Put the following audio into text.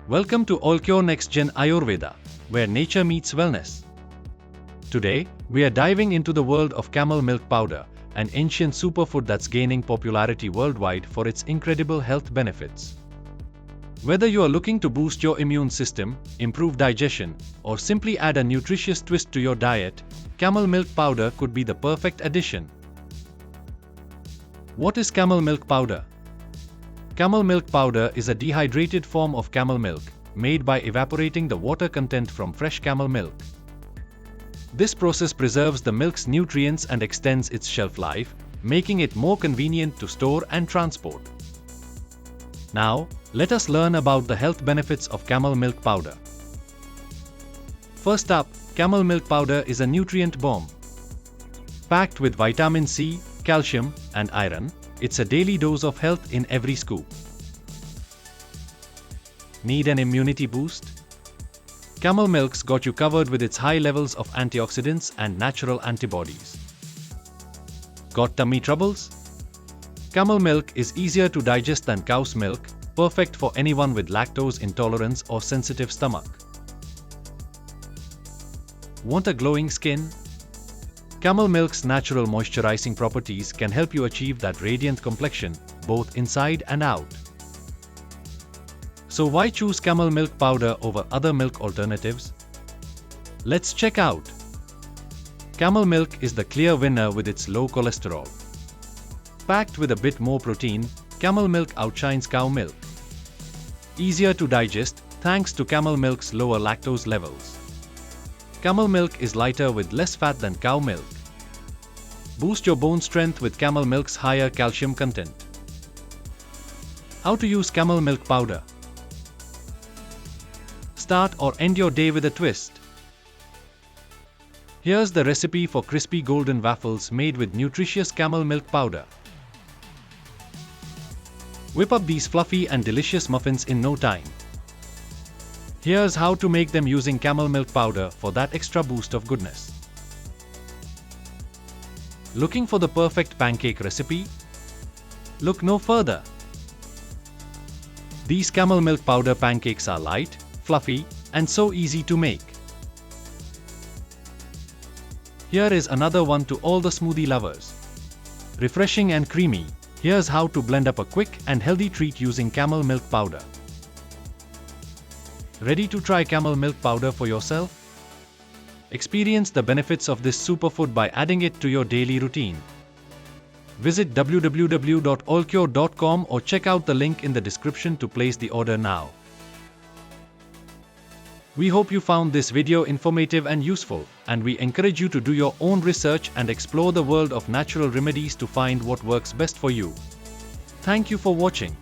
Welcome to Allcure Next Gen Ayurveda, where nature meets wellness. Today, we are diving into the world of camel milk powder, an ancient superfood that's gaining popularity worldwide for its incredible health benefits. Whether you are looking to boost your immune system, improve digestion, or simply add a nutritious twist to your diet, camel milk powder could be the perfect addition. What is camel milk powder? Camel milk powder is a dehydrated form of camel milk, made by evaporating the water content from fresh camel milk. This process preserves the milk's nutrients and extends its shelf life, making it more convenient to store and transport. Now, let us learn about the health benefits of camel milk powder. First up, camel milk powder is a nutrient bomb. Packed with vitamin C, calcium, and iron, it's a daily dose of health in every scoop. Need an immunity boost? Camel milk's got you covered with its high levels of antioxidants and natural antibodies. Got tummy troubles? Camel milk is easier to digest than cow's milk, perfect for anyone with lactose intolerance or sensitive stomach. Want a glowing skin? Camel milk's natural moisturizing properties can help you achieve that radiant complexion, both inside and out. So why choose camel milk powder over other milk alternatives? Let's check out. Camel milk is the clear winner with its low cholesterol. Packed with a bit more protein, camel milk outshines cow milk. Easier to digest thanks to camel milk's lower lactose levels. Camel milk is lighter with less fat than cow milk. Boost your bone strength with camel milk's higher calcium content. How to use camel milk powder? Start or end your day with a twist. Here's the recipe for crispy golden waffles made with nutritious camel milk powder. Whip up these fluffy and delicious muffins in no time. Here's how to make them using camel milk powder for that extra boost of goodness. Looking for the perfect pancake recipe? Look no further. These camel milk powder pancakes are light, fluffy, and so easy to make. Here is another one to all the smoothie lovers. Refreshing and creamy, here's how to blend up a quick and healthy treat using camel milk powder. Ready to try camel milk powder for yourself? Experience the benefits of this superfood by adding it to your daily routine. Visit www.allcure.com or check out the link in the description to place the order now. We hope you found this video informative and useful, and we encourage you to do your own research and explore the world of natural remedies to find what works best for you. Thank you for watching.